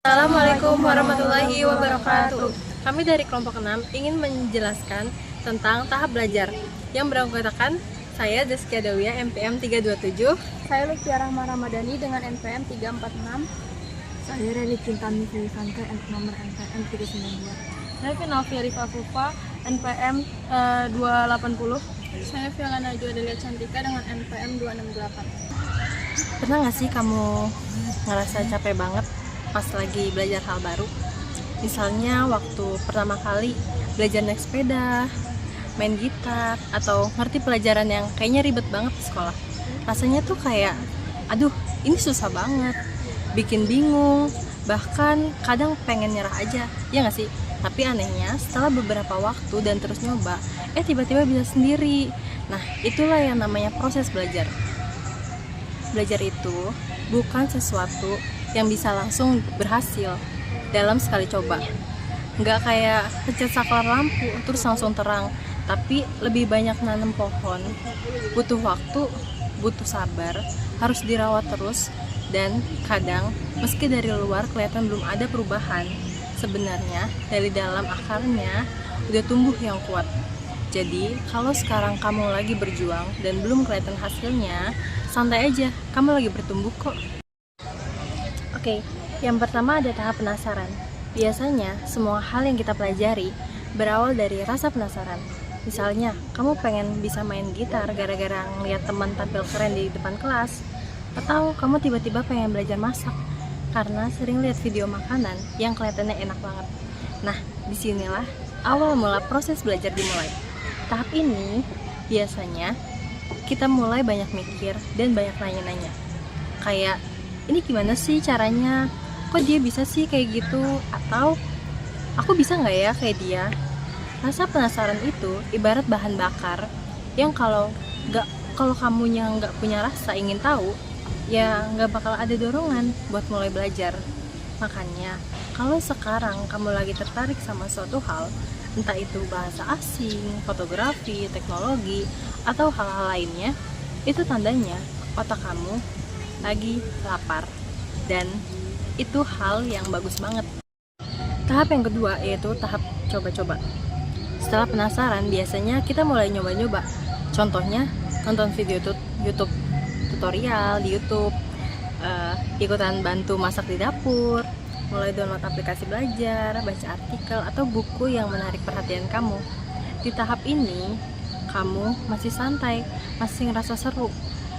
Assalamualaikum warahmatullahi wabarakatuh. Kami dari kelompok 6 ingin menjelaskan tentang tahap belajar yang beranggotakan saya Zaskia Dawiyah NPM 327. Saya Lutfi Rahma Ramadhani dengan NPM 346. Saya Reni Cintani Filisante nomor NPM 392. Saya Finalvi Rifa Fufa NPM 280. Saya Fiala Najwa Delia Cantika dengan NPM 268. Pernah nggak sih kamu ngerasa capek banget pas lagi belajar hal baru? Misalnya waktu pertama kali belajar naik sepeda, main gitar, atau ngerti pelajaran yang kayaknya ribet banget di sekolah. Rasanya tuh kayak, aduh ini susah banget, bikin bingung, bahkan kadang pengen nyerah aja, ya nggak sih? Tapi anehnya setelah beberapa waktu dan terus nyoba, tiba-tiba bisa sendiri. Nah itulah yang namanya proses belajar. Belajar itu bukan sesuatu yang bisa langsung berhasil dalam sekali coba. Nggak kayak pencet saklar lampu terus langsung terang, tapi lebih banyak nanam pohon. Butuh waktu, butuh sabar, harus dirawat terus, dan kadang meski dari luar kelihatan belum ada perubahan, sebenarnya dari dalam akarnya udah tumbuh yang kuat. Jadi kalau sekarang kamu lagi berjuang dan belum kelihatan hasilnya, santai aja, kamu lagi bertumbuh kok. Oke, yang pertama ada tahap penasaran. Biasanya semua hal yang kita pelajari berawal dari rasa penasaran. Misalnya, kamu pengen bisa main gitar gara-gara ngeliat teman tampil keren di depan kelas, atau kamu tiba-tiba pengen belajar masak karena sering lihat video makanan yang kelihatannya enak banget. Nah, disinilah awal mula proses belajar dimulai. Tahap ini biasanya kita mulai banyak mikir dan banyak nanya-nanya. Kayak, ini gimana sih caranya? Kok dia bisa sih kayak gitu? Atau aku bisa nggak ya kayak dia? Rasa penasaran itu ibarat bahan bakar yang kalau kamunya nggak punya rasa ingin tahu, ya nggak bakal ada dorongan buat mulai belajar. Makanya kalau sekarang kamu lagi tertarik sama suatu hal, entah itu bahasa asing, fotografi, teknologi, atau hal-hal lainnya, itu tandanya otak kamu lagi lapar, dan itu hal yang bagus banget. Tahap yang kedua yaitu tahap coba-coba. Setelah penasaran, biasanya kita mulai nyoba-nyoba. Contohnya, nonton video YouTube tutorial di YouTube, ikutan bantu masak di dapur, mulai download aplikasi belajar, baca artikel, atau buku yang menarik perhatian kamu. Di tahap ini, kamu masih santai, masih ngerasa seru,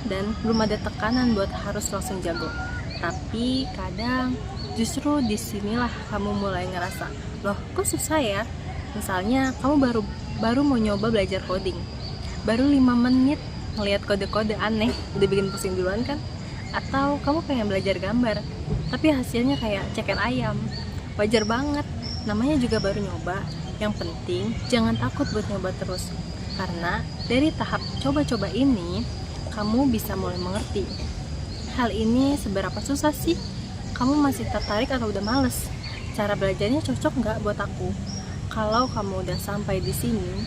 dan belum ada tekanan buat harus langsung jago. Tapi kadang justru disinilah kamu mulai ngerasa, loh kok susah ya? Misalnya kamu baru mau nyoba belajar coding, baru 5 menit ngeliat kode-kode aneh, udah bikin pusing duluan kan? Atau kamu pengen belajar gambar, tapi hasilnya kayak ceker ayam. Wajar banget, namanya juga baru nyoba. Yang penting jangan takut buat nyoba terus, karena dari tahap coba-coba ini kamu bisa mulai mengerti hal ini seberapa susah sih. Kamu masih tertarik atau udah males? Cara belajarnya cocok nggak buat aku? Kalau kamu udah sampai di sini,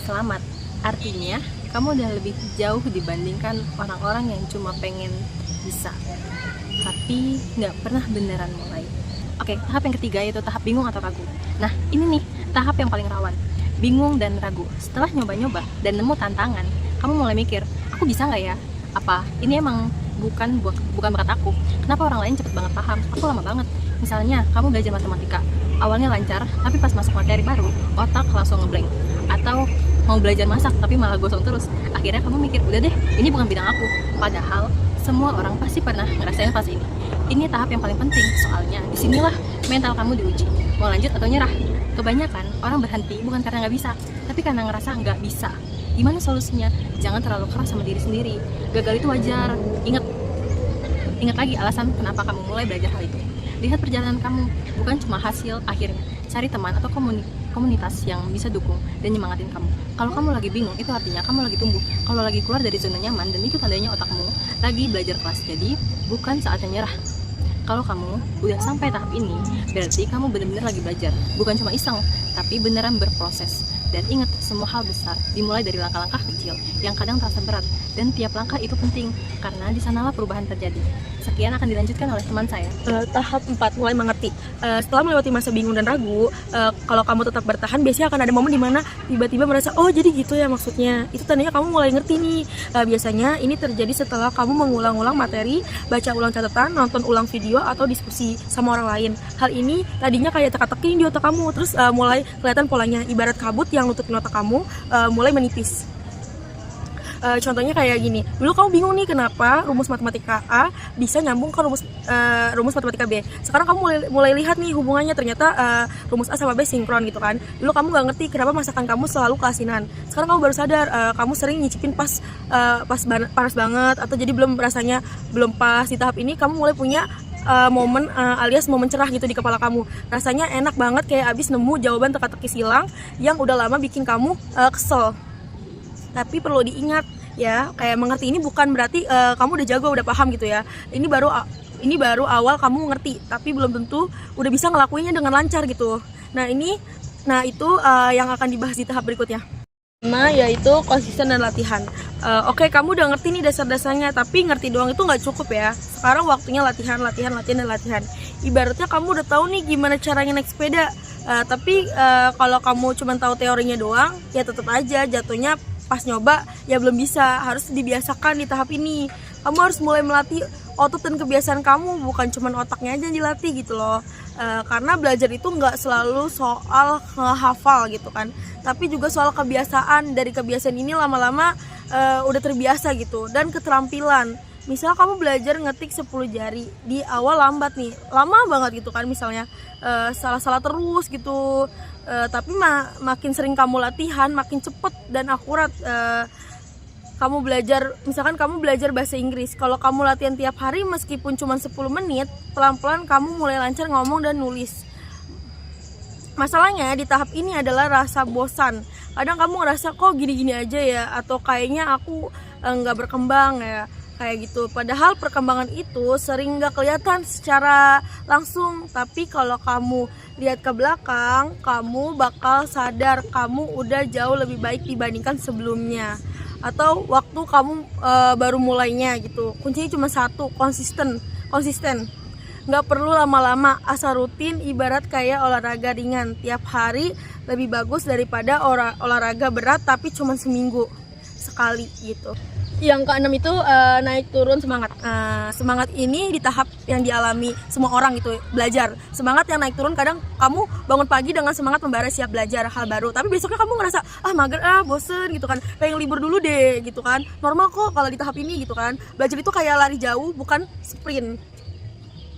selamat. Artinya kamu udah lebih jauh dibandingkan orang-orang yang cuma pengen bisa, tapi nggak pernah beneran mulai. Oke, tahap yang ketiga yaitu tahap bingung atau ragu. Nah, ini nih tahap yang paling rawan, bingung dan ragu. Setelah nyoba-nyoba dan nemu tantangan, kamu mulai mikir, aku bisa nggak ya? Apa ini emang bukan bakat aku? Kenapa orang lain cepet banget paham? Aku lama banget. Misalnya, kamu belajar matematika, awalnya lancar, tapi pas masuk materi baru, otak langsung ngeblank. Atau mau belajar masak, tapi malah gosong terus. Akhirnya kamu mikir, udah deh, ini bukan bidang aku. Padahal semua orang pasti pernah ngerasain fase ini. Ini tahap yang paling penting, soalnya disinilah mental kamu diuji. Mau lanjut atau nyerah? Kebanyakan orang berhenti bukan karena nggak bisa, tapi karena ngerasa nggak bisa. Gimana solusinya? Jangan terlalu keras sama diri sendiri. Gagal itu wajar. Ingat lagi alasan kenapa kamu mulai belajar hal itu. Lihat perjalanan kamu, bukan cuma hasil akhirnya. Cari teman atau komunitas yang bisa dukung dan nyemangatin kamu. Kalau kamu lagi bingung, itu artinya kamu lagi tumbuh. Kalau lagi keluar dari zona nyaman, dan itu tandanya otakmu lagi belajar kelas. Jadi bukan saatnya nyerah. Kalau kamu udah sampai tahap ini, berarti kamu benar-benar lagi belajar. Bukan cuma iseng, tapi beneran berproses. Dan ingat, semua hal besar dimulai dari langkah-langkah kecil yang kadang terasa berat, dan tiap langkah itu penting karena di sanalah perubahan terjadi. sekian akan dilanjutkan oleh teman saya. Tahap 4, mulai mengerti. Setelah melewati masa bingung dan ragu, kalau kamu tetap bertahan, biasanya akan ada momen dimana tiba-tiba merasa, oh jadi gitu ya maksudnya. Itu tandanya kamu mulai ngerti nih. Biasanya ini terjadi setelah kamu mengulang-ulang materi, baca ulang catatan, nonton ulang video, atau diskusi sama orang lain. Hal ini tadinya kayak teka-teki di otak kamu, terus mulai kelihatan polanya. Ibarat kabut yang nutupin otak kamu mulai menipis. Contohnya kayak gini, dulu kamu bingung nih kenapa rumus matematika A bisa nyambung ke rumus matematika B. Sekarang kamu mulai lihat nih hubungannya, ternyata rumus A sama B sinkron gitu kan. Dulu kamu nggak ngerti kenapa masakan kamu selalu keasinan. Sekarang kamu baru sadar kamu sering nyicipin pas panas banget, atau jadi rasanya belum pas. Di tahap ini kamu mulai punya momen alias momen cerah gitu di kepala kamu. Rasanya enak banget, kayak abis nemu jawaban teka-teki silang yang udah lama bikin kamu kesel. Tapi perlu diingat ya, kayak mengerti ini bukan berarti kamu udah jago, udah paham gitu ya. Ini baru awal kamu ngerti, tapi belum tentu udah bisa ngelakuinnya dengan lancar gitu. Nah itu yang akan dibahas di tahap berikutnya. Yaitu konsisten dan latihan. Oke, kamu udah ngerti nih dasar-dasarnya, tapi ngerti doang itu nggak cukup ya. Sekarang waktunya latihan. Ibaratnya kamu udah tahu nih gimana caranya naik sepeda, tapi kalau kamu cuma tahu teorinya doang, ya tetap aja jatuhnya pas nyoba ya belum bisa. Harus dibiasakan di tahap ini. Kamu harus mulai melatih otot dan kebiasaan kamu, bukan cuma otaknya aja yang dilatih gitu loh. Karena belajar itu nggak selalu soal ngehafal gitu kan, tapi juga soal kebiasaan. Dari kebiasaan ini lama-lama udah terbiasa gitu. Dan keterampilan, misal kamu belajar ngetik 10 jari, di awal lambat nih, lama banget gitu kan, misalnya salah-salah terus gitu. Tapi makin sering kamu latihan, makin cepet dan akurat kamu belajar. Misalkan kamu belajar bahasa Inggris, kalau kamu latihan tiap hari meskipun cuma 10 menit, pelan-pelan kamu mulai lancar ngomong dan nulis. Masalahnya di tahap ini adalah rasa bosan. Kadang kamu ngerasa kok gini-gini aja ya, atau kayaknya aku nggak berkembang ya, kayak gitu. Padahal perkembangan itu sering nggak kelihatan secara langsung, tapi kalau kamu lihat ke belakang, kamu bakal sadar kamu udah jauh lebih baik dibandingkan sebelumnya, atau waktu kamu baru mulainya gitu. Kuncinya cuma satu, konsisten. Nggak perlu lama-lama, asal rutin. Ibarat kayak olahraga ringan, tiap hari lebih bagus daripada olahraga berat tapi cuma seminggu sekali gitu. Yang keenam itu naik turun semangat. Semangat ini di tahap yang dialami semua orang gitu, belajar. Semangat yang naik turun, kadang kamu bangun pagi dengan semangat membara siap belajar hal baru, tapi besoknya kamu ngerasa mager, bosen gitu kan, pengen libur dulu deh gitu kan. Normal kok kalau di tahap ini gitu kan. Belajar itu kayak lari jauh, bukan sprint.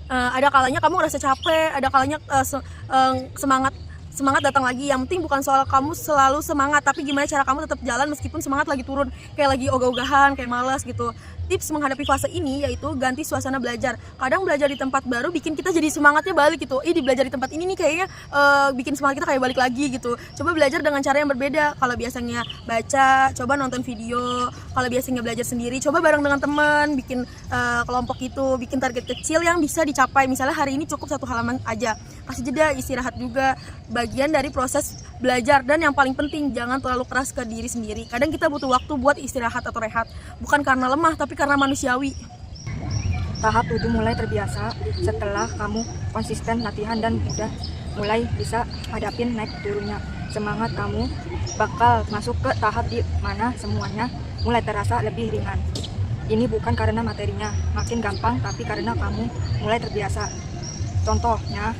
Ada kalanya kamu ngerasa capek, ada kalanya semangat datang lagi. Yang penting bukan soal kamu selalu semangat, tapi gimana cara kamu tetap jalan meskipun semangat lagi turun, kayak lagi ogah-ogahan, kayak malas gitu. Tips menghadapi fase ini yaitu ganti suasana belajar. Kadang belajar di tempat baru bikin kita jadi semangatnya balik gitu. Di belajar di tempat ini nih kayaknya bikin semangat kita kayak balik lagi gitu. Coba belajar dengan cara yang berbeda. Kalau biasanya baca, coba nonton video. Kalau biasanya belajar sendiri, coba bareng dengan teman, bikin kelompok gitu, bikin target kecil yang bisa dicapai. Misalnya hari ini cukup 1 halaman aja. Kasih jeda, istirahat juga, bagian dari proses belajar. Dan yang paling penting, jangan terlalu keras ke diri sendiri. Kadang kita butuh waktu buat istirahat atau rehat, bukan karena lemah tapi karena manusiawi. Tahap 7, mulai terbiasa. Setelah kamu konsisten latihan dan udah mulai bisa hadapin naik turunnya, semangat kamu bakal masuk ke tahap di mana semuanya mulai terasa lebih ringan. Ini bukan karena materinya makin gampang, tapi karena kamu mulai terbiasa. Contohnya,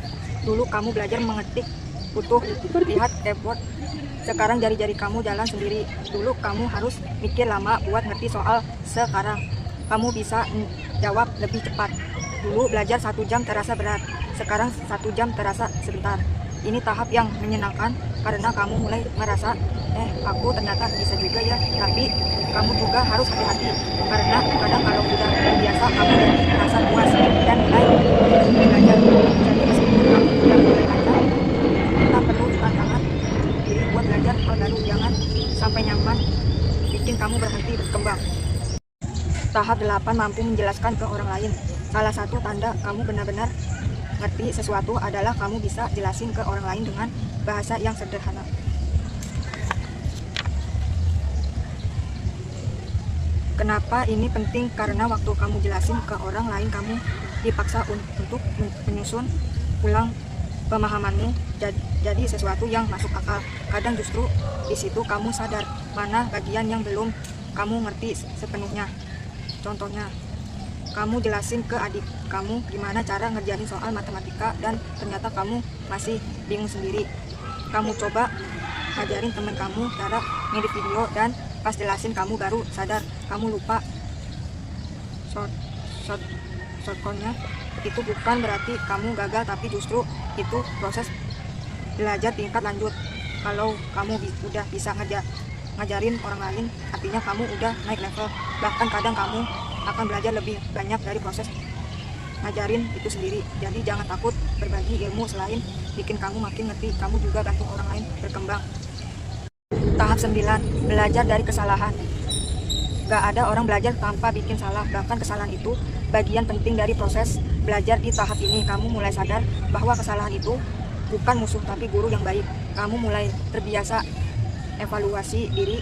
dulu kamu belajar mengetik butuh lihat keyboard, sekarang jari-jari kamu jalan sendiri. Dulu kamu harus mikir lama buat ngerti soal, sekarang kamu bisa jawab lebih cepat. Dulu belajar 1 jam terasa berat, sekarang 1 jam terasa sebentar. Ini tahap yang menyenangkan karena kamu mulai merasa aku ternyata bisa juga ya. Tapi kamu juga harus hati-hati, karena kadang kalau sudah terbiasa kamu jadi merasa puas dan mulai belajar. Jadi meskipun kamu sudah mulai lancar, kita perlu tantangan diri buat belajar hal baru. Jangan sampai nyaman bikin kamu berhenti berkembang. Tahap 8, mampu menjelaskan ke orang lain. Salah satu tanda kamu benar-benar ngerti sesuatu adalah kamu bisa jelasin ke orang lain dengan bahasa yang sederhana. Kenapa ini penting? Karena waktu kamu jelasin ke orang lain, kamu dipaksa untuk menyusun ulang pemahamanmu jadi sesuatu yang masuk akal. Kadang justru di situ kamu sadar mana bagian yang belum kamu ngerti sepenuhnya. Contohnya, kamu jelasin ke adik kamu gimana cara ngerjain soal matematika dan ternyata kamu masih bingung sendiri. Kamu coba ajarin teman kamu cara ngedit video dan pas jelasin kamu baru sadar kamu lupa shortcutnya. Itu bukan berarti kamu gagal, tapi justru itu proses belajar tingkat lanjut. Kalau kamu udah bisa ngajarin orang lain, artinya kamu udah naik level. Bahkan kadang kamu akan belajar lebih banyak dari proses ngajarin itu sendiri. Jadi jangan takut berbagi ilmu. Selain bikin kamu makin ngerti, kamu juga bantu orang lain berkembang. Tahap 9, belajar dari kesalahan. Gak ada orang belajar tanpa bikin salah, bahkan kesalahan itu bagian penting dari proses belajar. Di tahap ini kamu mulai sadar bahwa kesalahan itu bukan musuh tapi guru yang baik. Kamu mulai terbiasa evaluasi diri,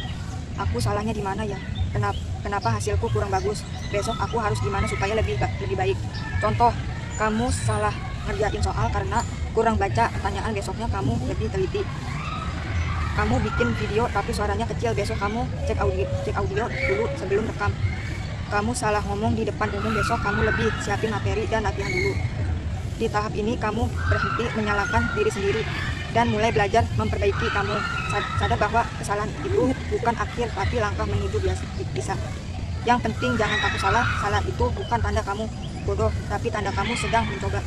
aku salahnya di mana ya? Kenapa hasilku kurang bagus? Besok aku harus gimana supaya lebih baik? Contoh, kamu salah ngerjain soal karena kurang baca pertanyaan, besoknya kamu lebih teliti. Kamu bikin video tapi suaranya kecil, besok kamu cek audio dulu sebelum rekam. Kamu salah ngomong di depan umum, besok kamu lebih siapin materi dan latihan dulu. Di tahap ini kamu berhenti menyalahkan diri sendiri dan mulai belajar memperbaiki. Kamu sadar bahwa kesalahan itu bukan akhir tapi langkah menuju bisa. Yang penting jangan takut salah. Salah itu bukan tanda kamu bodoh, tapi tanda kamu sedang mencoba.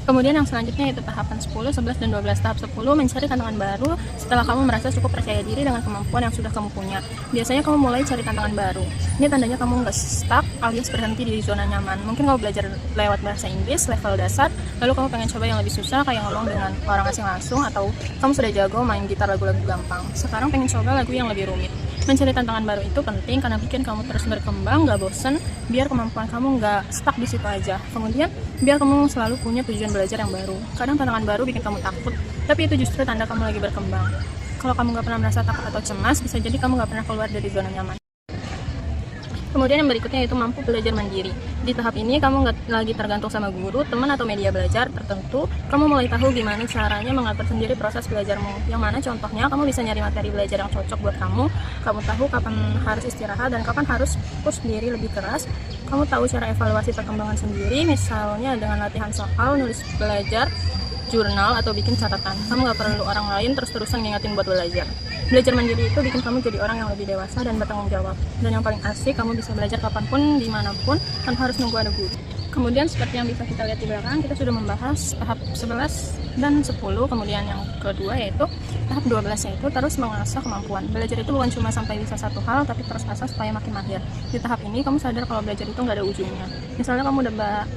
Kemudian yang selanjutnya yaitu tahapan 10, 11, dan 12. Tahap 10, mencari tantangan baru setelah kamu merasa cukup percaya diri dengan kemampuan yang sudah kamu punya. Biasanya kamu mulai cari tantangan baru. Ini tandanya kamu nggak stuck alias berhenti di zona nyaman. Mungkin kamu belajar lewat bahasa Inggris level dasar, lalu kamu pengen coba yang lebih susah kayak ngomong dengan orang asing langsung, atau kamu sudah jago main gitar lagu-lagu gampang. Sekarang pengen coba lagu yang lebih rumit. Mencari tantangan baru itu penting karena bikin kamu terus berkembang, nggak bosen, biar kemampuan kamu nggak stuck di situ aja. Kemudian, biar kamu selalu punya tujuan belajar yang baru. Kadang tantangan baru bikin kamu takut, tapi itu justru tanda kamu lagi berkembang. Kalau kamu nggak pernah merasa takut atau cemas, bisa jadi kamu nggak pernah keluar dari zona nyaman. Kemudian yang berikutnya yaitu mampu belajar mandiri. Di tahap ini kamu nggak lagi tergantung sama guru, teman, atau media belajar tertentu. Kamu mulai tahu gimana caranya mengatur sendiri proses belajarmu. Yang mana contohnya kamu bisa nyari materi belajar yang cocok buat kamu. Kamu tahu kapan harus istirahat dan kapan harus push diri lebih keras. Kamu tahu cara evaluasi perkembangan sendiri, misalnya dengan latihan soal, nulis belajar, jurnal, atau bikin catatan. Kamu nggak perlu orang lain terus-terusan ngingetin buat belajar. Belajar mandiri itu bikin kamu jadi orang yang lebih dewasa dan bertanggung jawab. Dan yang paling asik, kamu bisa belajar kapanpun, dimanapun, tanpa harus nunggu ada guru. Kemudian seperti yang bisa kita lihat di belakang, kita sudah membahas tahap 11 dan 10. Kemudian yang kedua yaitu tahap 12, yaitu terus mengasah kemampuan. Belajar itu bukan cuma sampai bisa satu hal, tapi terus asah supaya makin mahir. Di tahap ini kamu sadar kalau belajar itu nggak ada ujungnya. Misalnya kamu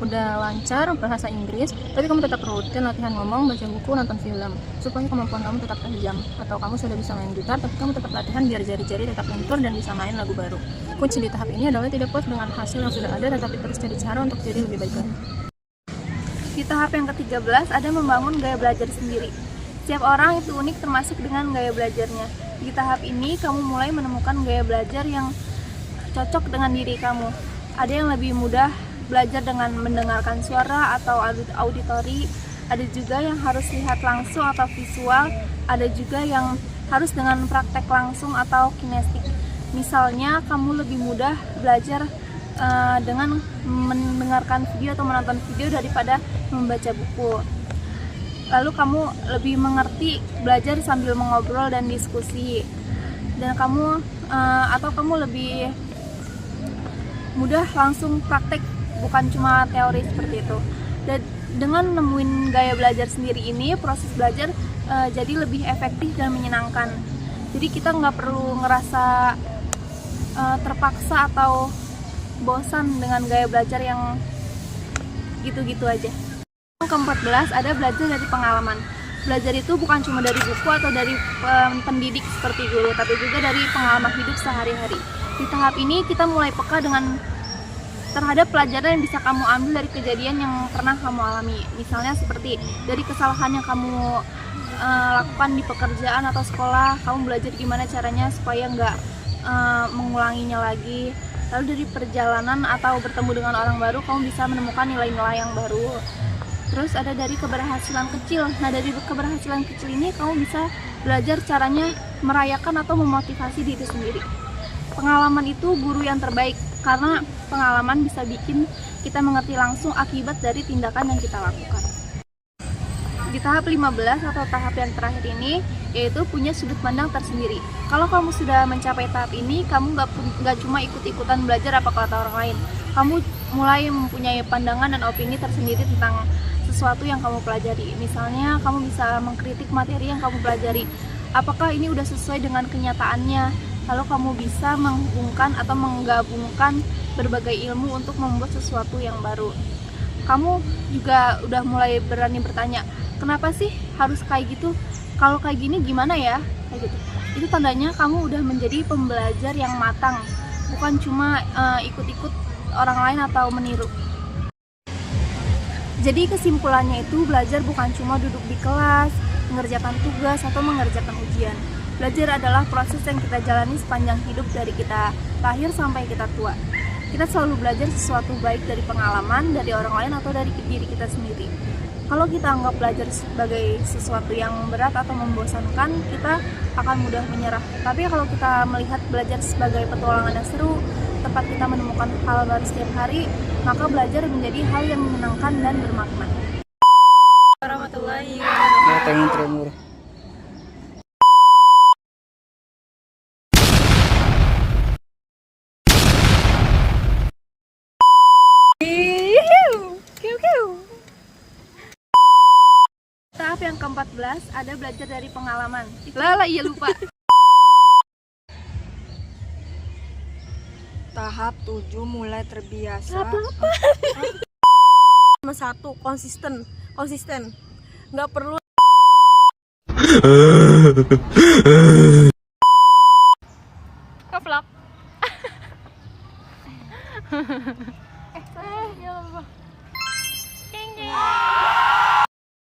udah lancar bahasa Inggris, tapi kamu tetap rutin latihan ngomong, baca buku, nonton film, supaya kemampuan kamu tetap tajam. Atau kamu sudah bisa main gitar, tapi kamu tetap latihan biar jari-jari tetap lentur dan bisa main lagu baru. Kunci di tahap ini adalah tidak puas dengan hasil yang sudah ada, tetapi terus cari cara untuk jadi lebih baik lagi. Di tahap yang ke-13 ada membangun gaya belajar sendiri. Setiap orang itu unik termasuk dengan gaya belajarnya. Di tahap ini kamu mulai menemukan gaya belajar yang cocok dengan diri kamu. Ada yang lebih mudah belajar dengan mendengarkan suara atau auditori, ada juga yang harus lihat langsung atau visual, ada juga yang harus dengan praktek langsung atau kinestik. Misalnya kamu lebih mudah belajar dengan mendengarkan video atau menonton video daripada membaca buku. Lalu kamu lebih mengerti belajar sambil mengobrol dan diskusi. Dan kamu lebih mudah langsung praktek, bukan cuma teori seperti itu. Dan dengan nemuin gaya belajar sendiri ini, proses belajar jadi lebih efektif dan menyenangkan. Jadi kita nggak perlu ngerasa terpaksa atau bosan dengan gaya belajar yang gitu-gitu aja. Yang ke-14 ada belajar dari pengalaman. Belajar itu bukan cuma dari buku atau dari pendidik seperti guru, tapi juga dari pengalaman hidup sehari-hari. Di tahap ini kita mulai peka terhadap pelajaran yang bisa kamu ambil dari kejadian yang pernah kamu alami. Misalnya seperti dari kesalahan yang kamu lakukan di pekerjaan atau sekolah, kamu belajar gimana caranya supaya nggak mengulanginya lagi. Lalu dari perjalanan atau bertemu dengan orang baru, kamu bisa menemukan nilai-nilai yang baru. Terus ada dari keberhasilan kecil. Nah, dari keberhasilan kecil ini kamu bisa belajar caranya merayakan atau memotivasi diri sendiri. Pengalaman itu guru yang terbaik, karena pengalaman bisa bikin kita mengerti langsung akibat dari tindakan yang kita lakukan. Di tahap 15 atau tahap yang terakhir ini, yaitu punya sudut pandang tersendiri. Kalau kamu sudah mencapai tahap ini, kamu nggak cuma ikut-ikutan belajar apa kata orang lain. Kamu mulai mempunyai pandangan dan opini tersendiri tentang sesuatu yang kamu pelajari. Misalnya, kamu bisa mengkritik materi yang kamu pelajari. Apakah ini udah sesuai dengan kenyataannya? Lalu kamu bisa menghubungkan atau menggabungkan berbagai ilmu untuk membuat sesuatu yang baru. Kamu juga udah mulai berani bertanya, kenapa sih harus kayak gitu? Kalau kayak gini gimana ya? Kayak gitu. Itu tandanya kamu udah menjadi pembelajar yang matang, bukan cuma ikut-ikut orang lain atau meniru. Jadi kesimpulannya itu, belajar bukan cuma duduk di kelas, mengerjakan tugas atau mengerjakan ujian. Belajar adalah proses yang kita jalani sepanjang hidup dari kita lahir sampai kita tua. Kita selalu belajar sesuatu baik dari pengalaman, dari orang lain atau dari diri kita sendiri. Kalau kita anggap belajar sebagai sesuatu yang berat atau membosankan, kita akan mudah menyerah. Tapi kalau kita melihat belajar sebagai petualangan yang seru, tempat kita menemukan hal baru setiap hari, maka belajar menjadi hal yang menyenangkan dan bermakna. Warahmatullahi wabarakatuh. Tahap yang ke-14 ada belajar dari pengalaman. Lah, iya lupa. Tahap 7 mulai terbiasa. Nomor 1, konsisten. Nggak perlu Vlog.